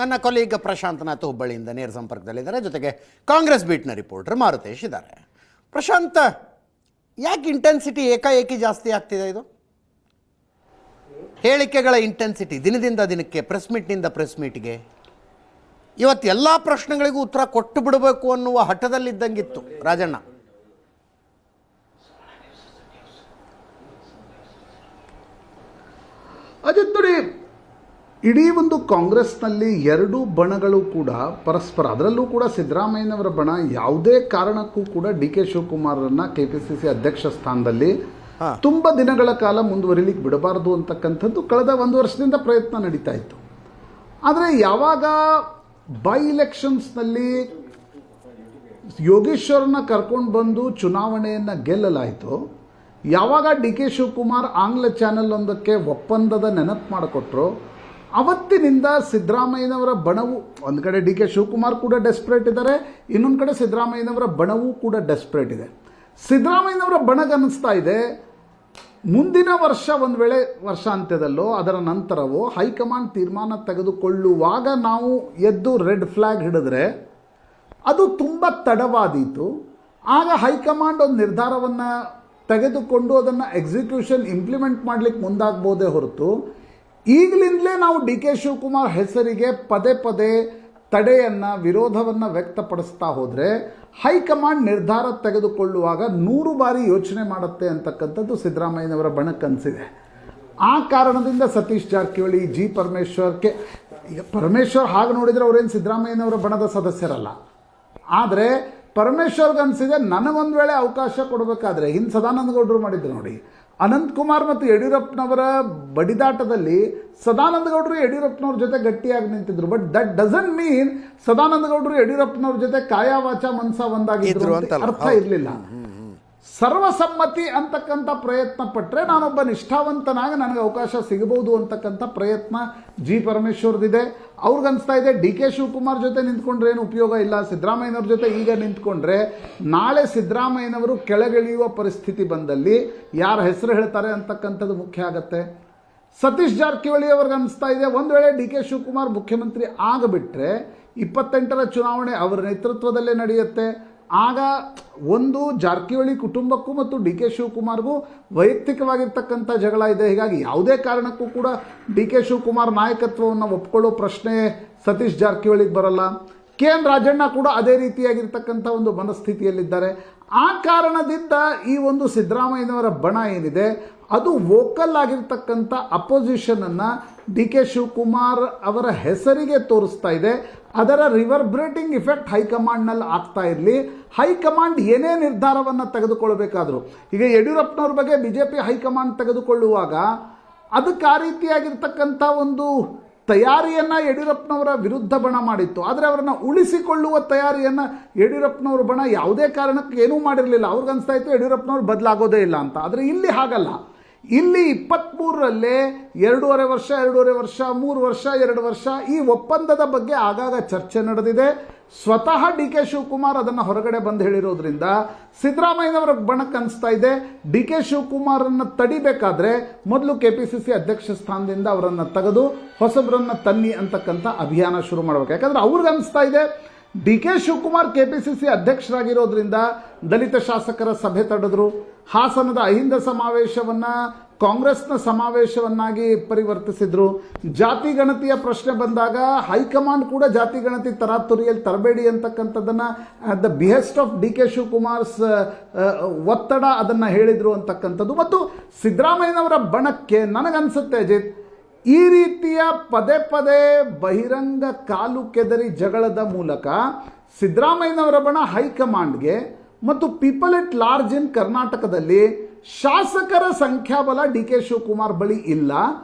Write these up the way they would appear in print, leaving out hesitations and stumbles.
ನನ್ನ ಕೊಲೀಗ್ ಪ್ರಶಾಂತನಾಥ್ ಹುಬ್ಬಳ್ಳಿಯಿಂದ ನೇರ ಸಂಪರ್ಕದಲ್ಲಿದ್ದಾರೆ. ಜೊತೆಗೆ ಕಾಂಗ್ರೆಸ್ ಬೀಟ್ನ ರಿಪೋರ್ಟರ್ ಮಾರುತೇಶ್ ಇದ್ದಾರೆ. ಪ್ರಶಾಂತ್, ಯಾಕೆ ಇಂಟೆನ್ಸಿಟಿ ಏಕಾಏಕಿ ಜಾಸ್ತಿ ಆಗ್ತಿದೆ? ಇದು ಹೇಳಿಕೆಗಳ ಇಂಟೆನ್ಸಿಟಿ ದಿನದಿಂದ ದಿನಕ್ಕೆ, ಪ್ರೆಸ್ ಮೀಟ್ನಿಂದ ಪ್ರೆಸ್ ಮೀಟ್ಗೆ ಇವತ್ತು ಎಲ್ಲ ಪ್ರಶ್ನೆಗಳಿಗೂ ಉತ್ತರ ಕೊಟ್ಟು ಬಿಡಬೇಕು ಅನ್ನುವ ಹಠದಲ್ಲಿದ್ದಂಗಿತ್ತು ರಾಜಣ್ಣ. ಅಜಿತ್ ನೋಡಿ, ಇಡೀ ಒಂದು ಕಾಂಗ್ರೆಸ್ನಲ್ಲಿ ಎರಡೂ ಬಣಗಳು ಕೂಡ ಪರಸ್ಪರ, ಅದರಲ್ಲೂ ಕೂಡ ಸಿದ್ದರಾಮಯ್ಯನವರ ಬಣ ಯಾವುದೇ ಕಾರಣಕ್ಕೂ ಕೂಡ ಡಿ ಕೆ ಶಿವಕುಮಾರರನ್ನ ಕೆಪಿಸಿಸಿ ಅಧ್ಯಕ್ಷ ಸ್ಥಾನದಲ್ಲಿ ತುಂಬ ದಿನಗಳ ಕಾಲ ಮುಂದುವರಿಲಿಕ್ಕೆ ಬಿಡಬಾರದು ಅಂತಕ್ಕಂಥದ್ದು ಕಳೆದ ಒಂದು ವರ್ಷದಿಂದ ಪ್ರಯತ್ನ ನಡೀತಾ ಇತ್ತು. ಆದರೆ ಯಾವಾಗ ಬೈ ಎಲೆಕ್ಷನ್ಸ್ನಲ್ಲಿ ಯೋಗೇಶ್ವರನ್ನ ಕರ್ಕೊಂಡು ಬಂದು ಚುನಾವಣೆಯನ್ನು ಗೆಲ್ಲಲಾಯಿತು, ಯಾವಾಗ ಡಿ ಕೆ ಶಿವಕುಮಾರ್ ಆಂಗ್ಲ ಚಾನೆಲ್ ಒಂದಕ್ಕೆ ಒಪ್ಪಂದದ ನೆನಪು ಮಾಡಿಕೊಟ್ರು, ಅವತ್ತಿನಿಂದ ಸಿದ್ದರಾಮಯ್ಯನವರ ಬಣವು, ಒಂದು ಕಡೆ ಡಿ ಕೆ ಶಿವಕುಮಾರ್ ಕೂಡ ಡೆಸ್ಪರೇಟ್ ಇದ್ದಾರೆ, ಇನ್ನೊಂದು ಕಡೆ ಸಿದ್ದರಾಮಯ್ಯನವರ ಬಣವೂ ಕೂಡ ಡೆಸ್ಪರೇಟ್ ಇದೆ. ಸಿದ್ದರಾಮಯ್ಯನವರ ಬಣಗನ್ನಿಸ್ತಾ ಇದೆ ಮುಂದಿನ ವರ್ಷ, ಒಂದು ವೇಳೆ ವರ್ಷಾಂತ್ಯದಲ್ಲೋ ಅದರ ನಂತರವೋ ಹೈಕಮಾಂಡ್ ತೀರ್ಮಾನ ತೆಗೆದುಕೊಳ್ಳುವಾಗ ನಾವು ಎದ್ದು ರೆಡ್ ಫ್ಲ್ಯಾಗ್ ಹಿಡಿದ್ರೆ ಅದು ತುಂಬ ತಡವಾದೀತು. ಆಗ ಹೈಕಮಾಂಡ್ ಒಂದು ನಿರ್ಧಾರವನ್ನು ತೆಗೆದುಕೊಂಡು ಅದನ್ನು ಎಕ್ಸಿಕ್ಯೂಷನ್ ಇಂಪ್ಲಿಮೆಂಟ್ ಮಾಡಲಿಕ್ಕೆ ಮುಂದಾಗ್ಬೋದೇ ಹೊರತು, ಈಗಲಿಂದಲೇ ನಾವು ಡಿ ಕೆ ಶಿವಕುಮಾರ್ ಹೆಸರಿಗೆ ಪದೇ ಪದೇ ತಡೆಯನ್ನು, ವಿರೋಧವನ್ನು ವ್ಯಕ್ತಪಡಿಸ್ತಾ ಹೋದರೆ ಹೈಕಮಾಂಡ್ ನಿರ್ಧಾರ ತೆಗೆದುಕೊಳ್ಳುವಾಗ 100 ಬಾರಿ ಯೋಚನೆ ಮಾಡುತ್ತೆ ಅಂತಕ್ಕಂಥದ್ದು ಸಿದ್ದರಾಮಯ್ಯನವರ ಬಣಕ್ಕನ್ಸಿದೆ. ಆ ಕಾರಣದಿಂದ ಸತೀಶ್ ಜಾರಕಿಹೊಳಿ, ಜಿ ಪರಮೇಶ್ವರ್ಗೆ, ಈಗ ಪರಮೇಶ್ವರ್ ಹಾಗೆ ನೋಡಿದರೆ ಅವರೇನು ಸಿದ್ದರಾಮಯ್ಯನವರ ಬಣದ ಸದಸ್ಯರಲ್ಲ, ಆದರೆ ಪರಮೇಶ್ವರ್ಗನ್ಸಿದೆ ನನಗೊಂದು ವೇಳೆ ಅವಕಾಶ ಕೊಡಬೇಕಾದ್ರೆ, ಹಿಂದೆ ಸದಾನಂದ ಗೌಡರು ಮಾಡಿದ್ರು ನೋಡಿ, ಅನಂತಕುಮಾರ್ ಮತ್ತು ಯಡಿಯೂರಪ್ಪನವರ ಬಡಿದಾಟದಲ್ಲಿ ಸದಾನಂದ ಗೌಡರು ಯಡಿಯೂರಪ್ಪನವ್ರ ಜೊತೆ ಗಟ್ಟಿಯಾಗಿ ನಿಂತಿದ್ರು. But that doesn't mean Sadananda ಗೌಡರು ಯಡಿಯೂರಪ್ಪನವ್ರ ಜೊತೆ ಕಾಯ ವಾಚ ಮನಸ ಒಂದಾಗಿದ್ರು ಅಂತ ಅರ್ಥ ಇರಲಿಲ್ಲ. ಸರ್ವಸಮ್ಮತಿ ಅಂತಕ್ಕಂಥ ಪ್ರಯತ್ನ ಪಟ್ಟರೆ ನಾನೊಬ್ಬ ನಿಷ್ಠಾವಂತನಾಗಿ ನನಗೆ ಅವಕಾಶ ಸಿಗಬಹುದು ಅಂತಕ್ಕಂಥ ಪ್ರಯತ್ನ ಜಿ ಪರಮೇಶ್ವರ್ದಿದೆ. ಅವ್ರಿಗನ್ನಿಸ್ತಾ ಇದೆ ಡಿ ಕೆ ಶಿವಕುಮಾರ್ ಜೊತೆ ನಿಂತ್ಕೊಂಡ್ರೆ ಏನು ಉಪಯೋಗ ಇಲ್ಲ, ಸಿದ್ದರಾಮಯ್ಯನವ್ರ ಜೊತೆ ಈಗ ನಿಂತ್ಕೊಂಡ್ರೆ ನಾಳೆ ಸಿದ್ದರಾಮಯ್ಯನವರು ಕೆಳಗಿಳಿಯುವ ಪರಿಸ್ಥಿತಿ ಬಂದಲ್ಲಿ ಯಾರ ಹೆಸರು ಹೇಳ್ತಾರೆ ಅಂತಕ್ಕಂಥದ್ದು ಮುಖ್ಯ ಆಗತ್ತೆ. ಸತೀಶ್ ಜಾರಕಿಹೊಳಿ ಅವ್ರಿಗೆ ಅನಿಸ್ತಾ ಇದೆ, ಒಂದು ವೇಳೆ ಡಿ ಕೆ ಶಿವಕುಮಾರ್ ಮುಖ್ಯಮಂತ್ರಿ ಆಗಿಬಿಟ್ರೆ 28ರ ಚುನಾವಣೆ ಅವರ ನೇತೃತ್ವದಲ್ಲೇ ನಡೆಯುತ್ತೆ. ಆಗ ಒಂದು ಜಾರಕಿಹೊಳಿ ಕುಟುಂಬಕ್ಕೂ ಮತ್ತು ಡಿ ಕೆ ಶಿವಕುಮಾರ್ಗೂ ವೈಯಕ್ತಿಕವಾಗಿರ್ತಕ್ಕಂಥ ಜಗಳ ಇದೆ. ಹೀಗಾಗಿ ಯಾವುದೇ ಕಾರಣಕ್ಕೂ ಕೂಡ ಡಿ ಕೆ ಶಿವಕುಮಾರ್ ನಾಯಕತ್ವವನ್ನು ಒಪ್ಕೊಳ್ಳೋ ಪ್ರಶ್ನೆ ಸತೀಶ್ ಜಾರಕಿಹೊಳಿಗೆ ಬರಲ್ಲ. ಕೆ ಎನ್ ರಾಜಣ್ಣ ಕೂಡ ಅದೇ ರೀತಿಯಾಗಿರ್ತಕ್ಕಂಥ ಒಂದು ಮನಸ್ಥಿತಿಯಲ್ಲಿದ್ದಾರೆ. ಆ ಕಾರಣದಿಂದ ಈ ಒಂದು ಸಿದ್ದರಾಮಯ್ಯನವರ ಬಣ ಏನಿದೆ ಅದು ವೋಕಲ್ ಆಗಿರ್ತಕ್ಕಂಥ ಅಪೋಸಿಷನನ್ನು ಡಿ ಕೆ ಶಿವಕುಮಾರ್ ಅವರ ಹೆಸರಿಗೆ ತೋರಿಸ್ತಾ ಇದೆ. ಅದರ ರಿವರ್ಬ್ರೇಟಿಂಗ್ ಇಫೆಕ್ಟ್ ಹೈಕಮಾಂಡ್ನಲ್ಲಿ ಆಗ್ತಾ ಇರಲಿ. ಹೈಕಮಾಂಡ್ ಏನೇ ನಿರ್ಧಾರವನ್ನು ತೆಗೆದುಕೊಳ್ಬೇಕಾದ್ರು, ಈಗ ಯಡಿಯೂರಪ್ಪನವ್ರ ಬಗ್ಗೆ ಬಿಜೆಪಿ ಹೈಕಮಾಂಡ್ ತೆಗೆದುಕೊಳ್ಳುವಾಗ ಅದಕ್ಕೆ ಆ ರೀತಿಯಾಗಿರ್ತಕ್ಕಂಥ ಒಂದು ತಯಾರಿಯನ್ನು ಯಡಿಯೂರಪ್ಪನವರ ವಿರುದ್ಧ ಬಣ ಮಾಡಿತ್ತು. ಆದರೆ ಅವರನ್ನು ಉಳಿಸಿಕೊಳ್ಳುವ ತಯಾರಿಯನ್ನು ಯಡಿಯೂರಪ್ಪನವ್ರ ಬಣ ಯಾವುದೇ ಕಾರಣಕ್ಕೆ ಏನೂ ಮಾಡಿರಲಿಲ್ಲ. ಅವ್ರಿಗನ್ನಿಸ್ತಾ ಇತ್ತು ಯಡಿಯೂರಪ್ಪನವ್ರು ಬದಲಾಗೋದೇ ಇಲ್ಲ ಅಂತ. ಆದರೆ ಇಲ್ಲಿ ಹಾಗಲ್ಲ. ಇಲ್ಲಿ 23ರಲ್ಲೇ 2.5 ವರ್ಷ, 2.5 ವರ್ಷ, 3 ವರ್ಷ, 2 ವರ್ಷ ಈ ಒಪ್ಪಂದದ ಬಗ್ಗೆ ಆಗಾಗ ಚರ್ಚೆ ನಡೆದಿದೆ. ಸ್ವತಃ ಡಿ ಕೆ ಶಿವಕುಮಾರ್ ಅದನ್ನು ಹೊರಗಡೆ ಬಂದು ಹೇಳಿರೋದ್ರಿಂದ ಸಿದ್ದರಾಮಯ್ಯನವರ ಬಣಕ್ಕೆ ಅನಿಸ್ತಾ ಇದೆ ಡಿ ಕೆ ಶಿವಕುಮಾರನ್ನು ತಡಿಬೇಕಾದ್ರೆ ಮೊದಲು ಕೆಪಿಸಿಸಿ ಅಧ್ಯಕ್ಷ ಸ್ಥಾನದಿಂದ ಅವರನ್ನು ತೆಗೆದು ಹೊಸಬರನ್ನು ತನ್ನಿ ಅಂತಕ್ಕಂಥ ಅಭಿಯಾನ ಶುರು ಮಾಡಬೇಕು. ಯಾಕಂದ್ರೆ ಅವ್ರಿಗೆ ಅನಿಸ್ತಾ ಇದೆ ಡಿ ಕೆ ಶಿವಕುಮಾರ್ ಕೆಪಿಸಿಸಿ ಅಧ್ಯಕ್ಷರಾಗಿರೋದ್ರಿಂದ ದಲಿತ ಶಾಸಕರ ಸಭೆ ತಡೆದ್ರು, ಹಾಸನದ ಅಹಿಂದ ಸಮಾವೇಶವನ್ನು ಕಾಂಗ್ರೆಸ್ನ ಸಮಾವೇಶವನ್ನಾಗಿ ಪರಿವರ್ತಿಸಿದ್ರು, ಜಾತಿ ಗಣತಿಯ ಪ್ರಶ್ನೆ ಬಂದಾಗ ಹೈಕಮಾಂಡ್ ಕೂಡ ಜಾತಿ ಗಣತಿ ತರಾತುರಿಯಲ್ಲಿ ತರಬೇಡಿ ಅಂತಕ್ಕಂಥದ್ದನ್ನು the behest of D K Shivakumar's ಒತ್ತಡ ಅದನ್ನು ಹೇಳಿದರು ಅಂತಕ್ಕಂಥದ್ದು. ಮತ್ತು ಸಿದ್ದರಾಮಯ್ಯನವರ ಬಣಕ್ಕೆ ನನಗನ್ಸುತ್ತೆ ಅಜಿತ್, ಈ ರೀತಿಯ ಪದೇ ಪದೇ ಬಹಿರಂಗ ಕಾಲು ಕೆದರಿ ಜಗಳದ ಮೂಲಕ ಸಿದ್ದರಾಮಯ್ಯನವರ ಬಣ ಹೈಕಮಾಂಡ್ಗೆ ಮತ್ತು ಪೀಪಲ್ ಎಟ್ ಲಾರ್ಜ್ ಇನ್ ಕರ್ನಾಟಕದಲ್ಲಿ ಶಾಸಕರ ಸಂಖ್ಯಾಬಲ ಡಿ ಕೆ ಶಿವಕುಮಾರ್ ಬಳಿ ಇಲ್ಲ,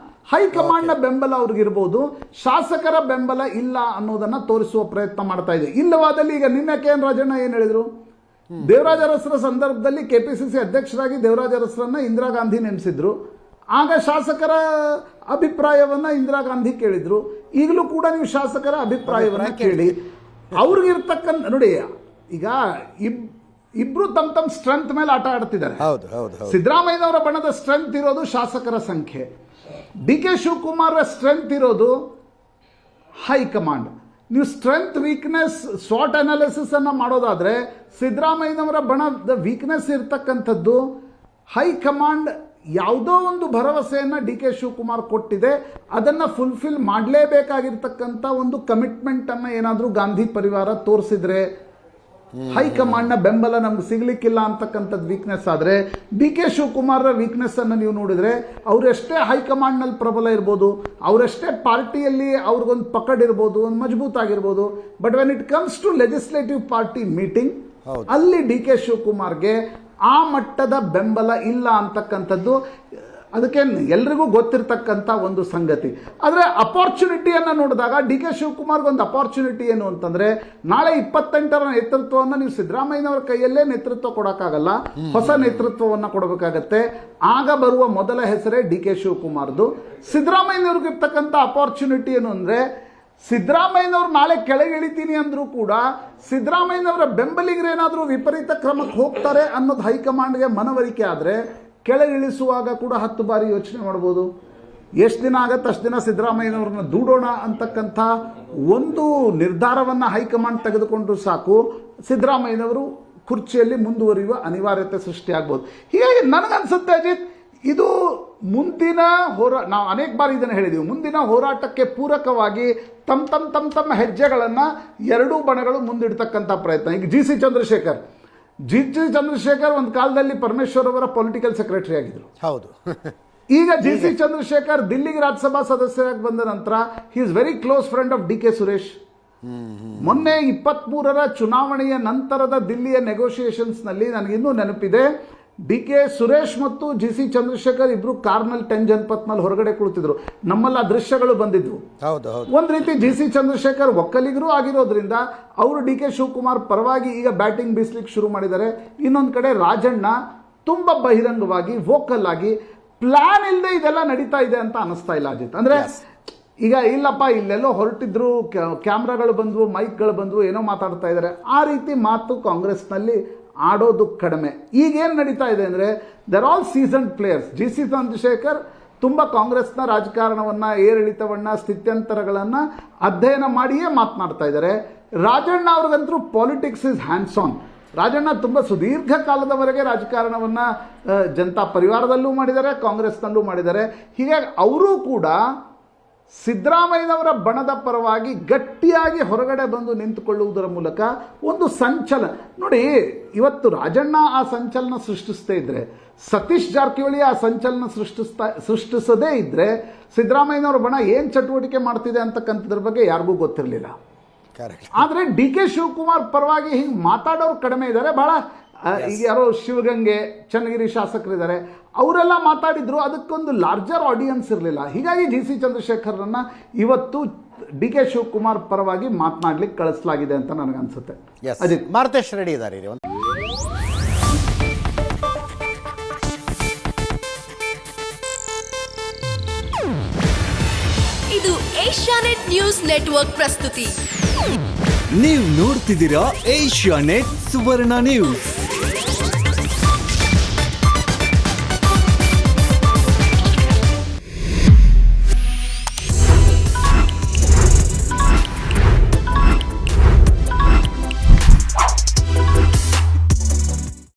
ಹೈಕಮಾಂಡ್ನ ಬೆಂಬಲ ಅವ್ರಿಗಿರ್ಬೋದು, ಶಾಸಕರ ಬೆಂಬಲ ಇಲ್ಲ ಅನ್ನೋದನ್ನು ತೋರಿಸುವ ಪ್ರಯತ್ನ ಮಾಡ್ತಾ ಇದೆ. ಇಲ್ಲವಾದಲ್ಲಿ ಈಗ ನಿನ್ನೆ ಕೆ ಎನ್ ರಾಜಣ್ಣ ಏನು ಹೇಳಿದರು, ದೇವರಾಜ ಅರಸರ ಸಂದರ್ಭದಲ್ಲಿ ಕೆಪಿಸಿಸಿ ಅಧ್ಯಕ್ಷರಾಗಿ ದೇವರಾಜ ಅರಸರನ್ನ ಇಂದಿರಾ ಗಾಂಧಿ ನೇಮಿಸಿದ್ರು. ಆಗ ಶಾಸಕರ ಅಭಿಪ್ರಾಯವನ್ನು ಇಂದಿರಾ ಗಾಂಧಿ ಕೇಳಿದ್ರು. ಈಗಲೂ ಕೂಡ ನೀವು ಶಾಸಕರ ಅಭಿಪ್ರಾಯವನ್ನು ಕೇಳಿ. ಅವ್ರಿಗಿರ್ತಕ್ಕಂಥ ನೋಡಿ, ಈಗ ಇಬ್ರು ತಮ್ಮ ಸ್ಟ್ರೆಂತ್ ಮೇಲೆ ಆಟ ಆಡ್ತಿದ್ದಾರೆ. ಸಿದ್ದರಾಮಯ್ಯನವರ ಬಣದ ಸ್ಟ್ರೆಂತ್ ಇರೋದು ಶಾಸಕರ ಸಂಖ್ಯೆ, ಡಿ ಕೆ ಶಿವಕುಮಾರ್ ಸ್ಟ್ರೆಂತ್ ಇರೋದು ಹೈಕಮಾಂಡ್. ನೀವು ಸ್ಟ್ರೆಂತ್ ವೀಕ್ನೆಸ್ ಶಾರ್ಟ್ ಅನಾಲಿಸಿಸ್ ಅನ್ನು ಮಾಡೋದಾದರೆ ಸಿದ್ದರಾಮಯ್ಯನವರ ಬಣದ ವೀಕ್ನೆಸ್ ಇರ್ತಕ್ಕಂಥದ್ದು ಹೈಕಮಾಂಡ್ ಯಾವುದೋ ಒಂದು ಭರವಸೆಯನ್ನು ಡಿ ಕೆ ಶಿವಕುಮಾರ್ ಕೊಟ್ಟಿದೆ, ಅದನ್ನು ಫುಲ್ಫಿಲ್ ಮಾಡಲೇಬೇಕಾಗಿರ್ತಕ್ಕಂಥ ಒಂದು ಕಮಿಟ್ಮೆಂಟನ್ನು ಏನಾದರೂ ಗಾಂಧಿ ಪರಿವಾರ ತೋರಿಸಿದ್ರೆ ಹೈಕಮಾಂಡ್ನ ಬೆಂಬಲ ನಮ್ಗೆ ಸಿಗ್ಲಿಕ್ಕಿಲ್ಲ ಅಂತಕ್ಕಂಥದ್ದು ವೀಕ್ನೆಸ್ ಆದರೆ, ಡಿ ಕೆ ಶಿವಕುಮಾರ್ರ ವೀಕ್ನೆಸ್ ಅನ್ನು ನೀವು ನೋಡಿದರೆ ಅವರೆಷ್ಟೇ ಹೈಕಮಾಂಡ್ನಲ್ಲಿ ಪ್ರಬಲ ಇರ್ಬೋದು, ಅವರೆಷ್ಟೇ ಪಾರ್ಟಿಯಲ್ಲಿ ಅವ್ರಿಗೊಂದು ಪಕಡ್ ಇರ್ಬೋದು, ಒಂದು ಮಜಬೂತ್ ಆಗಿರ್ಬೋದು, but when it comes to legislative party meeting ಅಲ್ಲಿ ಡಿ ಕೆ ಶಿವಕುಮಾರ್ಗೆ ಆ ಮಟ್ಟದ ಬೆಂಬಲ ಇಲ್ಲ ಅಂತಕ್ಕಂಥದ್ದು ಅದಕ್ಕೆ ಎಲ್ರಿಗೂ ಗೊತ್ತಿರ್ತಕ್ಕಂಥ ಒಂದು ಸಂಗತಿ. ಆದರೆ ಅಪಾರ್ಚುನಿಟಿಯನ್ನು ನೋಡಿದಾಗ ಡಿ ಕೆ ಶಿವಕುಮಾರ್ಗೊಂದು ಅಪಾರ್ಚುನಿಟಿ ಏನು ಅಂತಂದರೆ, ನಾಳೆ 28ರ ನೇತೃತ್ವವನ್ನು ನೀವು ಸಿದ್ದರಾಮಯ್ಯನವರ ಕೈಯಲ್ಲೇ ನೇತೃತ್ವ ಕೊಡೋಕ್ಕಾಗಲ್ಲ, ಹೊಸ ನೇತೃತ್ವವನ್ನು ಕೊಡಬೇಕಾಗತ್ತೆ. ಆಗ ಬರುವ ಮೊದಲ ಹೆಸರೇ ಡಿ ಕೆ ಶಿವಕುಮಾರ್ದು. ಸಿದ್ದರಾಮಯ್ಯನವ್ರಿಗಿರ್ತಕ್ಕಂಥ ಅಪಾರ್ಚುನಿಟಿ ಏನು ಅಂದರೆ, ಸಿದ್ದರಾಮಯ್ಯನವ್ರು ನಾಳೆ ಕೆಳಗೆ ಇಳಿತೀನಿ ಅಂದರೂ ಕೂಡ ಸಿದ್ದರಾಮಯ್ಯನವರ ಬೆಂಬಲಿಗರೇನಾದರೂ ವಿಪರೀತ ಕ್ರಮಕ್ಕೆ ಹೋಗ್ತಾರೆ ಅನ್ನೋದು ಹೈಕಮಾಂಡ್ಗೆ ಮನವರಿಕೆ ಆದರೆ ಕೆಳಗಿಳಿಸುವಾಗ ಕೂಡ 10 ಬಾರಿ ಯೋಚನೆ ಮಾಡ್ಬೋದು. ಎಷ್ಟು ದಿನ ಆಗತ್ತೆ ಅಷ್ಟು ದಿನ ಸಿದ್ದರಾಮಯ್ಯನವ್ರನ್ನ ದೂಡೋಣ ಅಂತಕ್ಕಂಥ ಒಂದು ನಿರ್ಧಾರವನ್ನು ಹೈಕಮಾಂಡ್ ತೆಗೆದುಕೊಂಡ್ರು ಸಾಕು, ಸಿದ್ದರಾಮಯ್ಯನವರು ಕುರ್ಚಿಯಲ್ಲಿ ಮುಂದುವರಿಯುವ ಅನಿವಾರ್ಯತೆ ಸೃಷ್ಟಿಯಾಗ್ಬೋದು. ಹೀಗಾಗಿ ನನಗನ್ಸುತ್ತೆ ಅಜಿತ್, ಇದು ಮುಂದಿನ ನಾವು ಅನೇಕ ಬಾರಿ ಇದನ್ನು ಹೇಳಿದ್ದೀವಿ, ಮುಂದಿನ ಹೋರಾಟಕ್ಕೆ ಪೂರಕವಾಗಿ ತಮ್ಮ ಹೆಜ್ಜೆಗಳನ್ನು ಎರಡೂ ಬಣಗಳು ಮುಂದಿಡ್ತಕ್ಕಂಥ ಪ್ರಯತ್ನ. ಈಗ ಜಿ ಸಿ ಚಂದ್ರಶೇಖರ್ ಒಂದು ಕಾಲದಲ್ಲಿ ಪರಮೇಶ್ವರ್ ಅವರ ಪೊಲಿಟಿಕಲ್ ಸೆಕ್ರೆಟರಿ ಆಗಿದ್ರು. ಹೌದು. ಈಗ ಜಿ ಸಿ ಚಂದ್ರಶೇಖರ್ ದಿಲ್ಲಿಗೆ ರಾಜ್ಯಸಭಾ ಸದಸ್ಯರಾಗಿ ಬಂದ ನಂತರ he is very close friend of D K Suresh. ಮೊನ್ನೆ 23ರ ಚುನಾವಣೆಯ ನಂತರದ ದಿಲ್ಲಿಯ ನೆಗೋಷಿಯೇಷನ್ಸ್ನಲ್ಲಿ ನನಗಿನ್ನೂ ನೆನಪಿದೆ, ಡಿ ಕೆ ಸುರೇಶ್ ಮತ್ತು ಜಿ ಸಿ ಚಂದ್ರಶೇಖರ್ ಇಬ್ರು ಕಾರ್ನಲ್ಲಿ 10 ಜನಪಥ್ನಲ್ಲಿ ಹೊರಗಡೆ ಕುಳಿತಿದ್ರು. ನಮ್ಮಲ್ಲಿ ಆ ದೃಶ್ಯಗಳು ಬಂದಿದ್ವು. ಒಂದು ರೀತಿ ಜಿ ಸಿ ಚಂದ್ರಶೇಖರ್ ಒಕ್ಕಲಿಗರು ಆಗಿರೋದ್ರಿಂದ ಅವರು ಡಿ ಕೆ ಶಿವಕುಮಾರ್ ಪರವಾಗಿ ಈಗ ಬ್ಯಾಟಿಂಗ್ ಬೀಸ್ಲಿಕ್ಕೆ ಶುರು ಮಾಡಿದ್ದಾರೆ. ಇನ್ನೊಂದು ಕಡೆ ರಾಜಣ್ಣ ತುಂಬ ಬಹಿರಂಗವಾಗಿ ವೋಕಲ್ ಆಗಿ ಪ್ಲಾನ್ ಇಲ್ಲದೆ ಇದೆಲ್ಲ ನಡೀತಾ ಇದೆ ಅಂತ ಅನಿಸ್ತಾ ಇಲ್ಲ ಅಜಿತ್. ಅಂದರೆ ಈಗ ಇಲ್ಲಪ್ಪ ಇಲ್ಲೆಲ್ಲೋ ಹೊರಟಿದ್ರು, ಕ್ಯಾಮ್ರಾಗಳು ಬಂದವು, ಮೈಕ್ಗಳು ಬಂದವು, ಏನೋ ಮಾತಾಡ್ತಾ ಇದ್ದಾರೆ, ಆ ರೀತಿ ಮಾತು ಕಾಂಗ್ರೆಸ್ನಲ್ಲಿ ಆಡೋದು ಕಡಿಮೆ. ಈಗೇನು ನಡೀತಾ ಇದೆ ಅಂದರೆ, they're all seasoned players. G C Chandrashekhar ತುಂಬ ಕಾಂಗ್ರೆಸ್ನ ರಾಜಕಾರಣವನ್ನು, ಏರಿಳಿತವನ್ನು, ಸ್ಥಿತ್ಯಂತರಗಳನ್ನು ಅಧ್ಯಯನ ಮಾಡಿಯೇ ಮಾತನಾಡ್ತಾ ಇದ್ದಾರೆ. ರಾಜಣ್ಣ ಅವ್ರಿಗಂತೂ politics is hands on. Rajanna ತುಂಬ ಸುದೀರ್ಘ ಕಾಲದವರೆಗೆ ರಾಜಕಾರಣವನ್ನು ಜನತಾ ಪರಿವಾರದಲ್ಲೂ ಮಾಡಿದ್ದಾರೆ, ಕಾಂಗ್ರೆಸ್ನಲ್ಲೂ ಮಾಡಿದ್ದಾರೆ. ಹೀಗಾಗಿ ಅವರೂ ಕೂಡ ಸಿದ್ದರಾಮಯ್ಯನವರ ಬಣದ ಪರವಾಗಿ ಗಟ್ಟಿಯಾಗಿ ಹೊರಗಡೆ ಬಂದು ನಿಂತುಕೊಳ್ಳುವುದರ ಮೂಲಕ ಒಂದು ಸಂಚಲನ ನೋಡಿ. ಇವತ್ತು ರಾಜಣ್ಣ ಆ ಸಂಚಲನ ಸೃಷ್ಟಿಸದೇ ಇದ್ರೆ, ಸತೀಶ್ ಜಾರಕಿಹೊಳಿ ಆ ಸಂಚಲನ ಸೃಷ್ಟಿಸದೇ ಇದ್ರೆ, ಸಿದ್ದರಾಮಯ್ಯನವರ ಬಣ ಏನು ಚಟುವಟಿಕೆ ಮಾಡ್ತಿದೆ ಅಂತಕ್ಕಂಥದ್ರ ಬಗ್ಗೆ ಯಾರಿಗೂ ಗೊತ್ತಿರಲಿಲ್ಲ. ಆದರೆ ಡಿ ಕೆ ಶಿವಕುಮಾರ್ ಪರವಾಗಿ ಹಿಂಗೆ ಮಾತಾಡೋರು ಕಡಿಮೆ ಇದ್ದಾರೆ. ಬಹಳ ಈಗ ಯಾರೋ ಶಿವಗಂಗೆ, ಚನ್ನಗಿರಿ ಶಾಸಕರಿದ್ದಾರೆ, ಅವರೆಲ್ಲ ಮಾತಾಡಿದ್ರು, ಅದಕ್ಕೊಂದು ಲಾರ್ಜರ್ ಆಡಿಯನ್ಸ್ ಇರಲಿಲ್ಲ. ಹೀಗಾಗಿ ಜಿ ಸಿ ಚಂದ್ರಶೇಖರ್ರನ್ನ ಇವತ್ತು ಡಿ ಕೆ ಶಿವಕುಮಾರ್ ಪರವಾಗಿ ಮಾತನಾಡ್ಲಿಕ್ಕೆ ಕಳಿಸಲಾಗಿದೆ ಅಂತ ನನಗನ್ಸುತ್ತೆ. ಅಜಿತ್, ಮಾರುತೇಶ್ ರೆಡಿ ಇದ್ದಾರೆ. ಇದು ಏಷ್ಯಾನೆಟ್ ನ್ಯೂಸ್ ನೆಟ್ವರ್ಕ್ ಪ್ರಸ್ತುತಿ. ನೀವು ನೋಡ್ತಿದ್ದೀರಾ ಏಷ್ಯಾನೆಟ್ ಸುವರ್ಣ ನ್ಯೂಸ್.